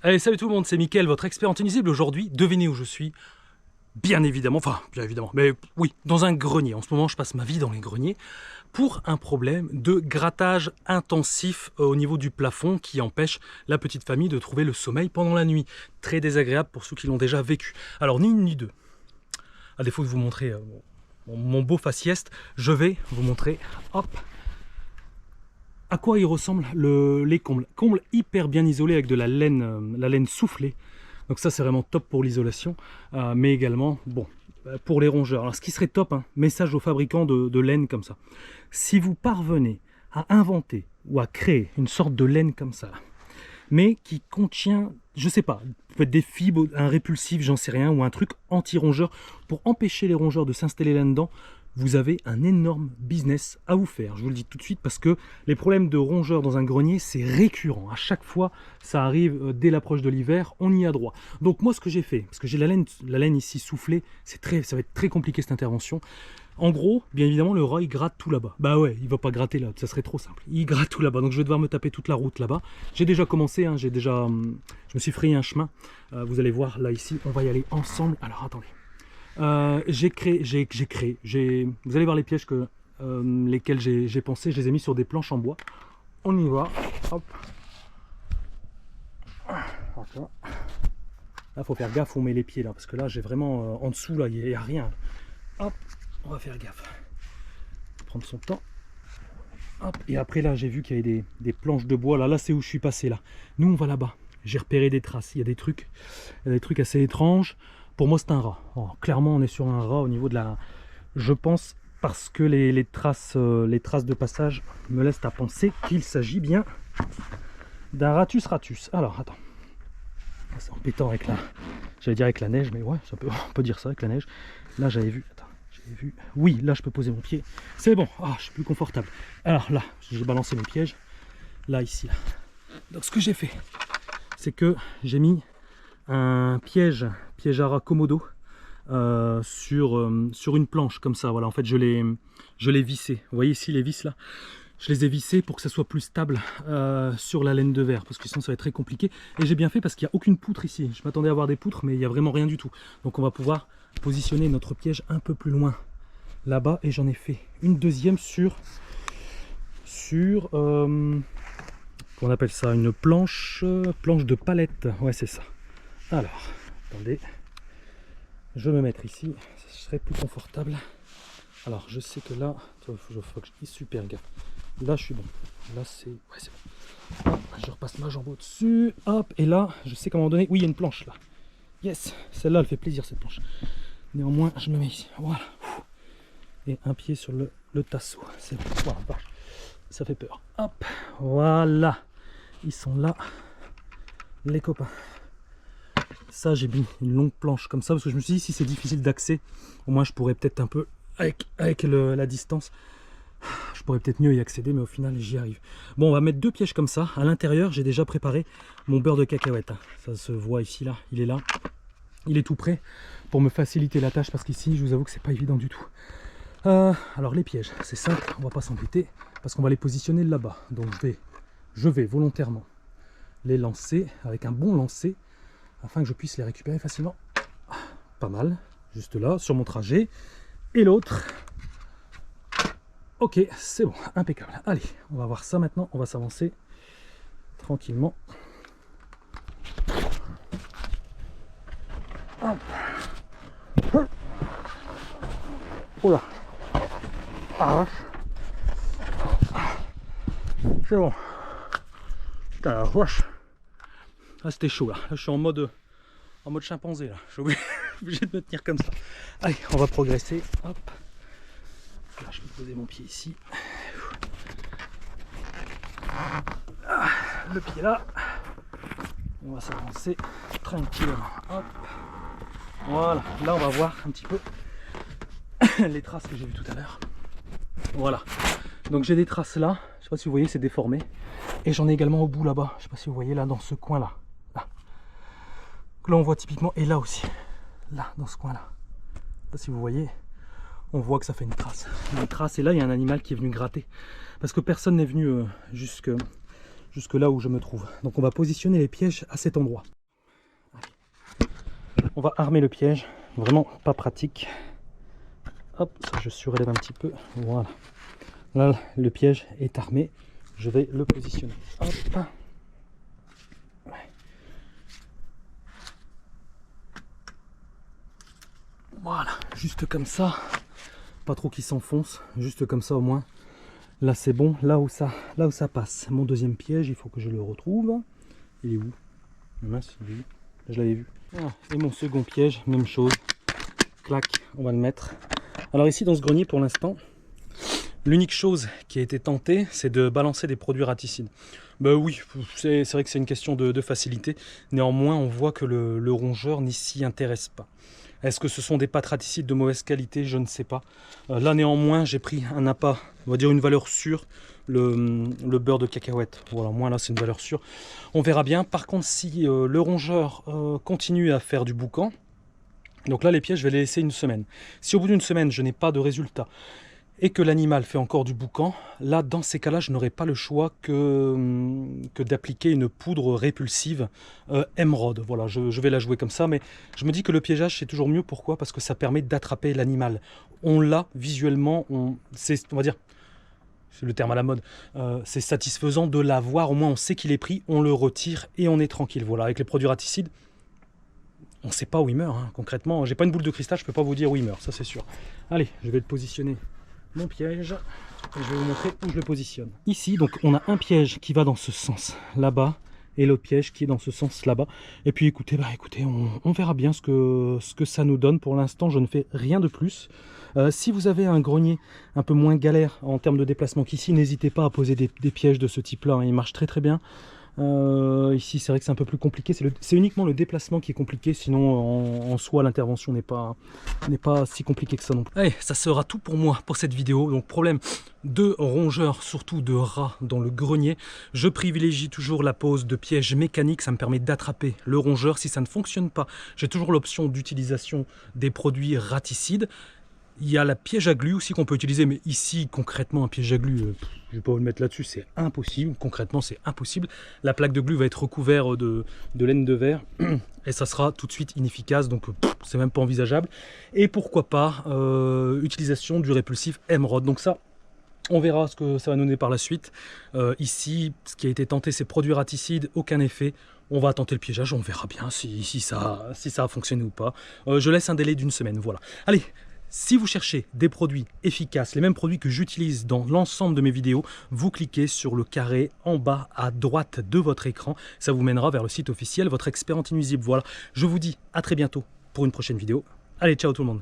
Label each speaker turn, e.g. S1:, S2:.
S1: Allez, salut tout le monde, c'est Mickaël, votre expert en tennis nuisible. Aujourd'hui, devinez où je suis. Bien évidemment, mais oui, dans un grenier. En ce moment, je passe ma vie dans les greniers pour un problème de grattage intensif au niveau du plafond qui empêche la petite famille de trouver le sommeil pendant la nuit. Très désagréable pour ceux qui l'ont déjà vécu. Alors, ni une ni deux. À défaut de vous montrer mon beau faciès, je vais vous montrer, hop, à quoi il ressemble les combles. Combles hyper bien isolés avec de la laine soufflée. Donc ça c'est vraiment top pour l'isolation, mais également bon pour les rongeurs. Alors ce qui serait top, message aux fabricants de laine comme ça. Si vous parvenez à inventer ou à créer une sorte de laine comme ça, mais qui contient, je sais pas, peut-être des fibres, un répulsif, j'en sais rien, ou un truc anti-rongeur pour empêcher les rongeurs de s'installer là-dedans, vous avez un énorme business à vous faire. Je vous le dis tout de suite parce que les problèmes de rongeurs dans un grenier, c'est récurrent. À chaque fois, ça arrive dès l'approche de l'hiver, on y a droit. Donc moi, ce que j'ai fait, parce que j'ai la laine ici soufflée, ça va être très compliqué cette intervention. En gros, bien évidemment, le rat, il gratte tout là-bas. Bah ouais, il va pas gratter là, ça serait trop simple. Il gratte tout là-bas, donc je vais devoir me taper toute la route là-bas. J'ai déjà commencé, je me suis frayé un chemin. Vous allez voir, là, ici, on va y aller ensemble. Alors, attendez. Vous allez voir les pièges lesquels j'ai pensé, je les ai mis sur des planches en bois. On y va, hop. Là, faut faire gaffe où on met les pieds là, parce que là, j'ai vraiment en dessous là, il n'y a rien. Hop, on va faire gaffe. Prendre son temps. Hop, et après là, j'ai vu qu'il y avait des planches de bois. Là, c'est où je suis passé là. Nous, on va là-bas. J'ai repéré des traces. Il y a des trucs assez étranges. Pour moi, c'est un rat. Oh, clairement, on est sur un rat au niveau de la... Je pense, parce que les traces de passage me laissent à penser qu'il s'agit bien d'un ratus ratus. Alors, attends. C'est embêtant avec la... J'allais dire avec la neige, mais ouais, on peut dire ça avec la neige. Là, j'avais vu... Attends, j'avais vu... Oui, là, je peux poser mon pied. C'est bon. Ah, je suis plus confortable. Alors là, j'ai balancé mes pièges. Là, ici, là. Donc, ce que j'ai fait, c'est que j'ai mis un piège à rat Komodo sur une planche comme ça. Voilà, en fait je l'ai vissé. Vous voyez ici les vis là, je les ai vissés pour que ça soit plus stable sur la laine de verre, parce que sinon ça va être très compliqué. Et j'ai bien fait parce qu'il n'y a aucune poutre ici. Je m'attendais à avoir des poutres, mais il n'y a vraiment rien du tout. Donc on va pouvoir positionner notre piège un peu plus loin là-bas, et j'en ai fait une deuxième sur qu'on appelle ça une planche de palette. Ouais, c'est ça. Alors, attendez, je vais me mettre ici, ce serait plus confortable. Alors, je sais que là, il faut que je dise super gaffe. Là, je suis bon. Là, c'est bon. Hop, je repasse ma jambe au-dessus. Hop, et là, je sais qu'à un moment donné, oui, il y a une planche là. Yes, celle-là, elle fait plaisir, cette planche. Néanmoins, je me mets ici. Voilà. Et un pied sur le tasseau. C'est bon. Voilà, ça fait peur. Hop, voilà. Ils sont là, les copains. Ça, j'ai mis une longue planche comme ça parce que je me suis dit, si c'est difficile d'accès, au moins je pourrais peut-être un peu, avec la distance, je pourrais peut-être mieux y accéder, mais au final j'y arrive. Bon, on va mettre deux pièges comme ça. À l'intérieur, j'ai déjà préparé mon beurre de cacahuète. Ça se voit ici, là, il est là. Il est tout prêt pour me faciliter la tâche parce qu'ici, je vous avoue que c'est pas évident du tout. Alors les pièges, c'est simple, on va pas s'embêter parce qu'on va les positionner là-bas. Donc je vais volontairement les lancer avec un bon lancer, afin que je puisse les récupérer facilement. Pas mal, juste là, sur mon trajet. Et l'autre. Ok, c'est bon, impeccable. Allez, on va voir ça maintenant. On va s'avancer tranquillement. Hop. Oh là. Arrache. C'est bon. Putain, la vache. Ah, c'était chaud là. Là, je suis en mode chimpanzé là. Je suis obligé de me tenir comme ça. Allez, on va progresser. Hop. Là, je vais poser mon pied ici. Ah, le pied là. On va s'avancer tranquillement. Hop. Voilà. Là, on va voir un petit peu les traces que j'ai vues tout à l'heure. Voilà. Donc j'ai des traces là. Je sais pas si vous voyez, c'est déformé. Et j'en ai également au bout là-bas. Je sais pas si vous voyez là dans ce coin là. Là on voit typiquement, et là aussi, là dans ce coin là, là si vous voyez, on voit que ça fait une trace, et là il y a un animal qui est venu gratter, parce que personne n'est venu jusque jusque là où je me trouve. Donc on va positionner les pièges à cet endroit. On va armer le piège, vraiment pas pratique. Hop, ça je surélève un petit peu, voilà. Là, le piège est armé, je vais le positionner. Hop. Voilà, juste comme ça, pas trop qu'il s'enfonce, juste comme ça au moins. Là c'est bon, là où ça passe. Mon deuxième piège, il faut que je le retrouve. Il est où? Mince, il est où? Je l'avais vu. Ah, et mon second piège, même chose. Clac, on va le mettre. Alors ici dans ce grenier pour l'instant, l'unique chose qui a été tentée, c'est de balancer des produits raticides. Ben oui, c'est vrai que c'est une question de facilité. Néanmoins, on voit que le rongeur n'y s'y intéresse pas. Est-ce que ce sont des pâtes raticides de mauvaise qualité? Je ne sais pas. Là, néanmoins, j'ai pris un appât, on va dire une valeur sûre, le beurre de cacahuète. Voilà, moi là, c'est une valeur sûre. On verra bien. Par contre, si le rongeur continue à faire du boucan, donc là, les pièges, je vais les laisser une semaine. Si au bout d'une semaine, je n'ai pas de résultat et que l'animal fait encore du boucan, là, dans ces cas-là, je n'aurai pas le choix que d'appliquer une poudre répulsive émeraude. Voilà, je vais la jouer comme ça, mais je me dis que le piégeage, c'est toujours mieux. Pourquoi? Parce que ça permet d'attraper l'animal. On l'a visuellement, on va dire, c'est le terme à la mode, c'est satisfaisant de l'avoir. Au moins, on sait qu'il est pris, on le retire et on est tranquille. Voilà, avec les produits raticides, on ne sait pas où il meurt, hein. Concrètement, j'ai pas une boule de cristal, je ne peux pas vous dire où il meurt, ça c'est sûr. Allez, je vais le positionner. Mon piège, et je vais vous montrer où je le positionne. Ici, donc, on a un piège qui va dans ce sens là-bas et l'autre piège qui est dans ce sens là-bas. Et puis écoutez, on verra bien ce que ça nous donne. Pour l'instant, je ne fais rien de plus. Si vous avez un grenier un peu moins galère en termes de déplacement qu'ici, n'hésitez pas à poser des pièges de ce type-là, hein. Ils marchent très très bien. Ici c'est vrai que c'est un peu plus compliqué, c'est uniquement le déplacement qui est compliqué, sinon en soi l'intervention n'est pas si compliquée que ça non plus. Allez, ça sera tout pour moi pour cette vidéo. Donc problème de rongeurs, surtout de rats dans le grenier, je privilégie toujours la pose de pièges mécaniques, ça me permet d'attraper le rongeur. Si ça ne fonctionne pas, j'ai toujours l'option d'utilisation des produits raticides. Il y a la piège à glu aussi qu'on peut utiliser, mais ici concrètement un piège à glu, je ne vais pas vous le mettre là-dessus, c'est impossible. Concrètement c'est impossible. La plaque de glu va être recouverte de laine de verre et ça sera tout de suite inefficace, donc c'est même pas envisageable. Et pourquoi pas utilisation du répulsif émeraude. Donc ça, on verra ce que ça va nous donner par la suite. Ici, ce qui a été tenté, c'est produits raticides, aucun effet. On va tenter le piégeage, on verra bien si ça a fonctionné ou pas. Je laisse un délai d'une semaine, voilà. Allez, si vous cherchez des produits efficaces, les mêmes produits que j'utilise dans l'ensemble de mes vidéos, vous cliquez sur le carré en bas à droite de votre écran. Ça vous mènera vers le site officiel, votre expert anti-nuisible. Voilà, je vous dis à très bientôt pour une prochaine vidéo. Allez, ciao tout le monde.